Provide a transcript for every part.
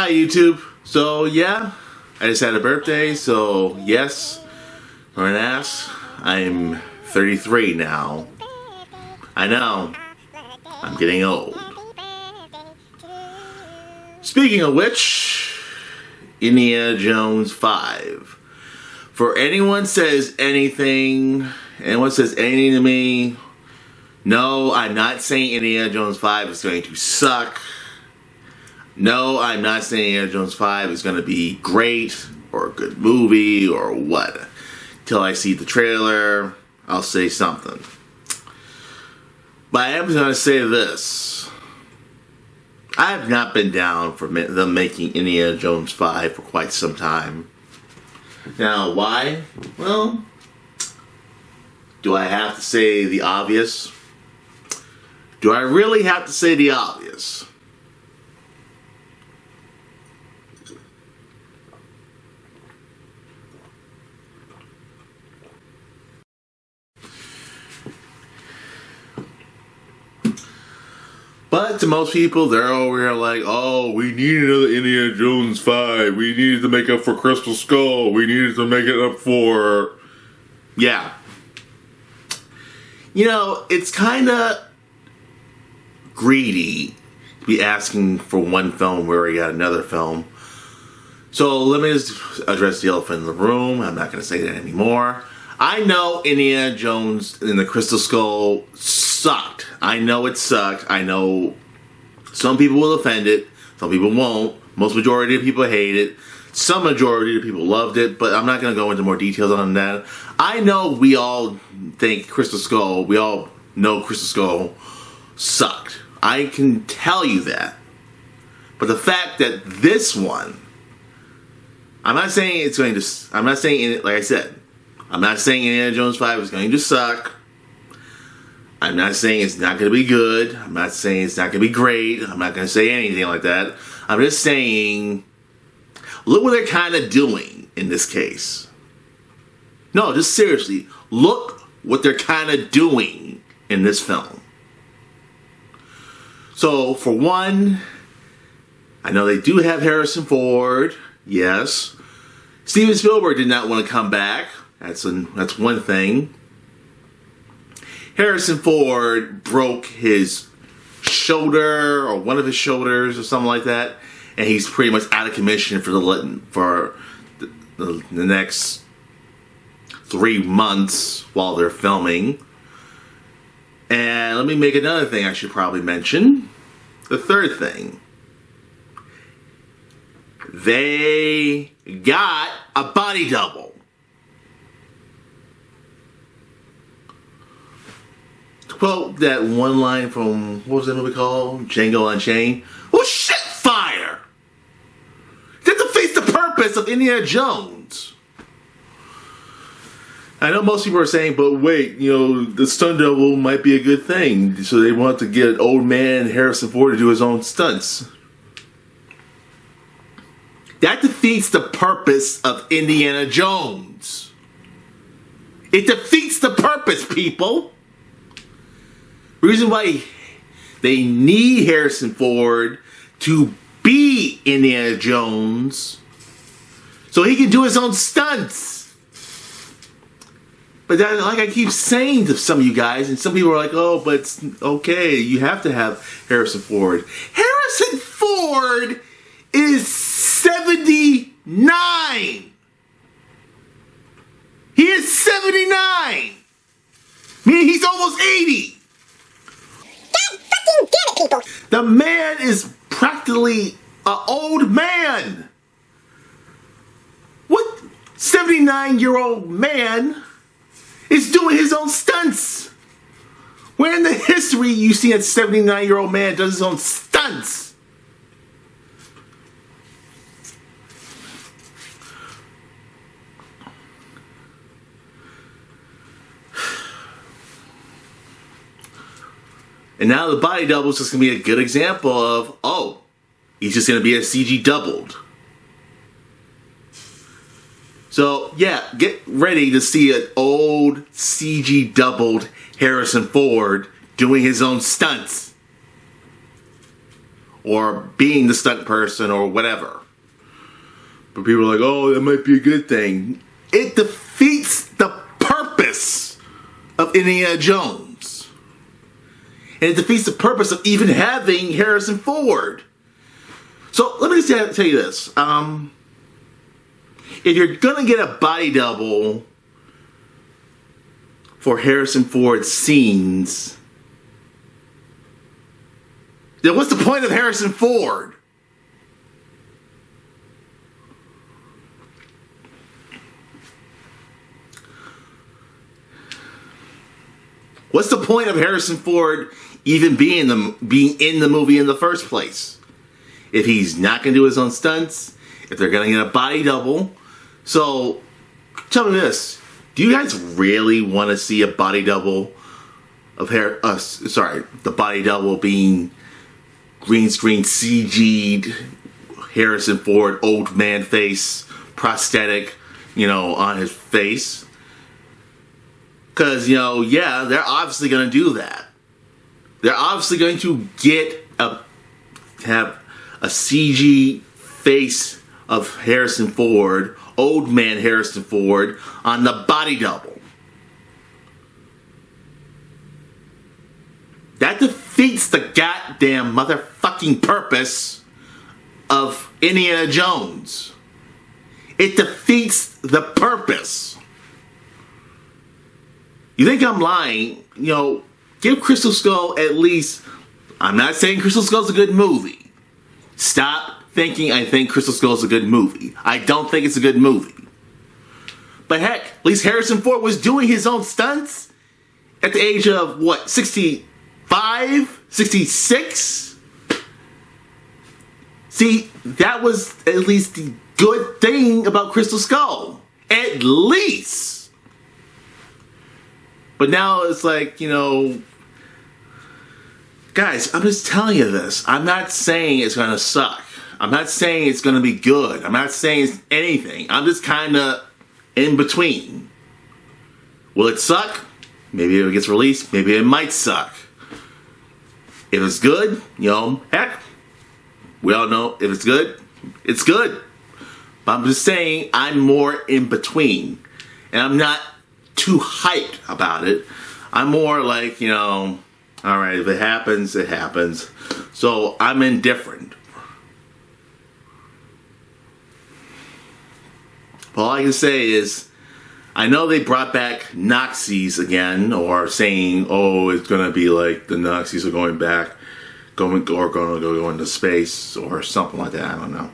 Hi YouTube. So yeah, I just had a birthday, so yes, or an ass. I'm 33 now. I know, I'm getting old. Speaking of which, Indiana Jones 5. For anyone says anything to me, no, I'm not saying Indiana Jones 5 is going to suck. No, I'm not saying Indiana Jones 5 is going to be great or a good movie or what. Till I see the trailer, I'll say something. But I am going to say this. I have not been down for them making Indiana Jones 5 for quite some time. Now, why? Well, do I have to say the obvious? Do I really have to say the obvious? But to most people, they're over here like, oh, we need another Indiana Jones 5. We needed to make up for Crystal Skull. We needed to make it up for... Yeah. You know, it's kind of greedy to be asking for one film where we got another film. So let me just address the elephant in the room. I'm not going to say that anymore. I know Indiana Jones and the Crystal Skull sucked. I know it sucked. I know some people will offend it. Some people won't. Most majority of people hate it. Some majority of people loved it. But I'm not going to go into more details on that. I know we all think Crystal Skull, we all know Crystal Skull sucked. I can tell you that. But the fact that this one, I'm not saying, like I said, I'm not saying Indiana Jones 5 is going to suck. I'm not saying it's not going to be good. I'm not saying it's not going to be great. I'm not going to say anything like that. I'm just saying, look what they're kind of doing in this case. No, just seriously, look what they're kind of doing in this film. So, for one, I know they do have Harrison Ford, yes. Steven Spielberg did not want to come back. That's one thing. Harrison Ford broke his shoulder or one of his shoulders or something like that, and he's pretty much out of commission for the next 3 months while they're filming. And let me make another thing I should probably mention. The third thing. They got a body double. Quote that one line from, what was that movie called? Django Unchained. Well, shit fire! That defeats the purpose of Indiana Jones. I know most people are saying, but wait, you know, the stunt double might be a good thing. So they want to get old man Harrison Ford to do his own stunts. That defeats the purpose of Indiana Jones. It defeats the purpose, people. The reason why they need Harrison Ford to be Indiana Jones so he can do his own stunts. But that, like I keep saying to some of you guys, and some people are like, oh, but it's okay, you have to have Harrison Ford. Harrison Ford is 79. He is 79. Meaning he's almost 80. God fucking damn it, people. The man is practically an old man. What 79-year-old man is doing his own stunts? Where in the history you see a 79-year-old man does his own stunts? And now the body double is just going to be a good example of, oh, he's just going to be a CG doubled. So, yeah, get ready to see an old CG doubled Harrison Ford doing his own stunts. or being the stunt person or whatever. But people are like, oh, that might be a good thing. It defeats the purpose of Indiana Jones. And it defeats the purpose of even having Harrison Ford. So let me just tell you this. If you're going to get a body double for Harrison Ford's scenes, then what's the point of Harrison Ford? What's the point of Harrison Ford even being in the movie in the first place? If he's not going to do his own stunts, if they're going to get a body double. So, tell me this. Do you guys really want to see a body double of the body double being green screen CG'd Harrison Ford, old man face, prosthetic, on his face? Because, yeah, they're obviously going to do that. They're obviously going to have a CG face of Harrison Ford, old man Harrison Ford, on the body double. That defeats the goddamn motherfucking purpose of Indiana Jones. It defeats the purpose. You think I'm lying? Give Crystal Skull at least... I'm not saying Crystal Skull's a good movie. Stop thinking I think Crystal Skull's a good movie. I don't think it's a good movie. But heck, at least Harrison Ford was doing his own stunts at the age of, 65? 66? See, that was at least the good thing about Crystal Skull. At least. But now it's like, guys, I'm just telling you this. I'm not saying it's going to suck. I'm not saying it's going to be good. I'm not saying it's anything. I'm just kind of in between. Will it suck? Maybe if it gets released, maybe it might suck. If it's good, heck, we all know if it's good, it's good. But I'm just saying I'm more in between. And I'm not too hyped about it. I'm more like, alright, if it happens, it happens. So I'm indifferent. All I can say is, I know they brought back Nazis again, or saying, oh, it's going to be like the Nazis are going back, going to go into space, or something like that, I don't know.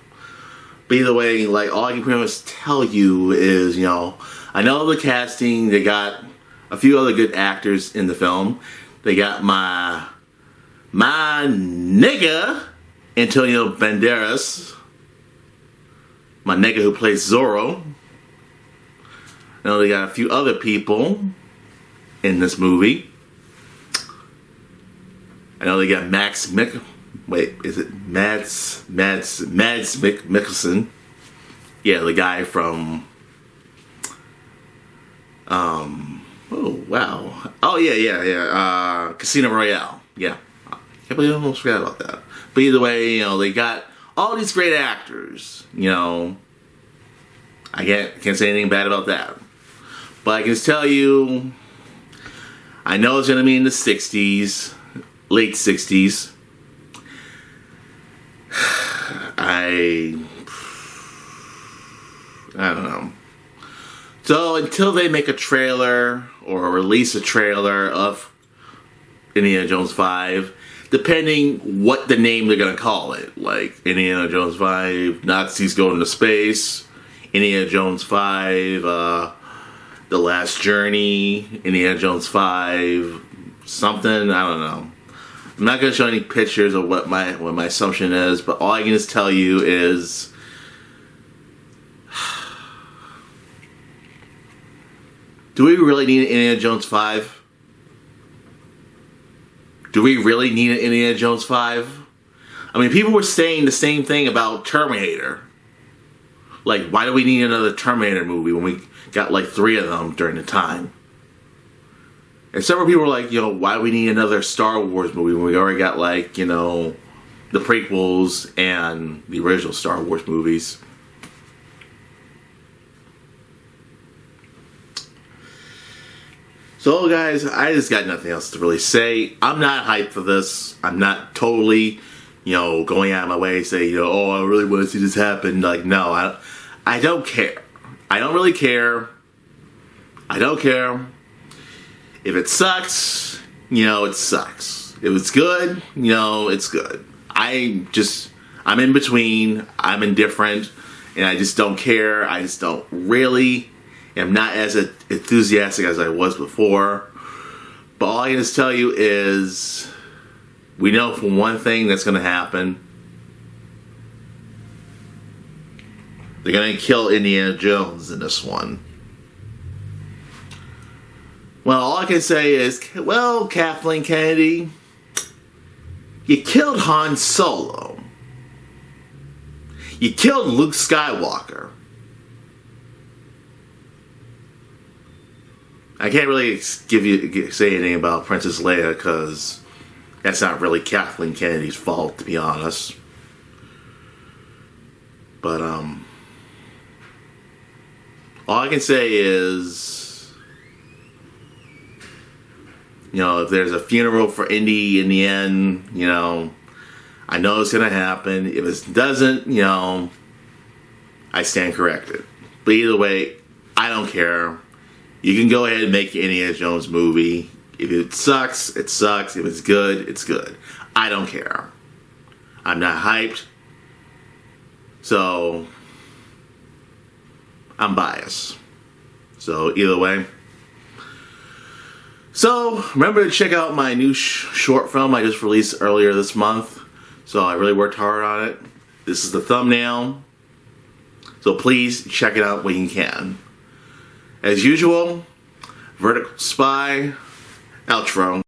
But either way, all I can pretty much tell you is, I know the casting, they got a few other good actors in the film. They got my nigga, Antonio Banderas, my nigga who plays Zorro. I know they got a few other people in this movie. I know they got Mads Mikkelsen? Yeah, the guy from oh wow. Oh yeah. Casino Royale. Yeah. I can't believe I almost forgot about that. But either way, they got all these great actors. I can't say anything bad about that. But I can just tell you, I know it's gonna be in the 60s, late 60s. I don't know. So until they make a trailer or release a trailer of Indiana Jones 5, depending what the name they're going to call it, like Indiana Jones 5, Nazis Go into Space, Indiana Jones 5, The Last Journey, Indiana Jones 5, something, I don't know. I'm not going to show any pictures of what my assumption is, but all I can just tell you is do we really need an Indiana Jones 5? Do we really need an Indiana Jones 5? I mean, people were saying the same thing about Terminator. Like, why do we need another Terminator movie when we got like 3 of them during the time? And several people were like, why do we need another Star Wars movie when we already got like, the prequels and the original Star Wars movies. So guys, I just got nothing else to really say. I'm not hyped for this. I'm not totally, going out of my way to say, oh, I really want to see this happen. Like, no, I don't care. I don't really care. I don't care. If it sucks, it sucks. If it's good, it's good. I'm in between. I'm indifferent. And I just don't care. I just don't really. I'm not as enthusiastic as I was before. But all I can just tell you is, we know for one thing that's going to happen. They're going to kill Indiana Jones in this one. Well, all I can say is, well, Kathleen Kennedy, you killed Han Solo. You killed Luke Skywalker. I can't really say anything about Princess Leia because that's not really Kathleen Kennedy's fault, to be honest. But all I can say is, if there's a funeral for Indy in the end, I know it's gonna happen. If it doesn't, I stand corrected. But either way, I don't care. You can go ahead and make your Indiana Jones movie. If it sucks, it sucks. If it's good, it's good. I don't care. I'm not hyped. So, I'm biased. So, either way. So, remember to check out my new short film I just released earlier this month. So, I really worked hard on it. This is the thumbnail. So, please check it out when you can. As usual, Vertical Spy, outro.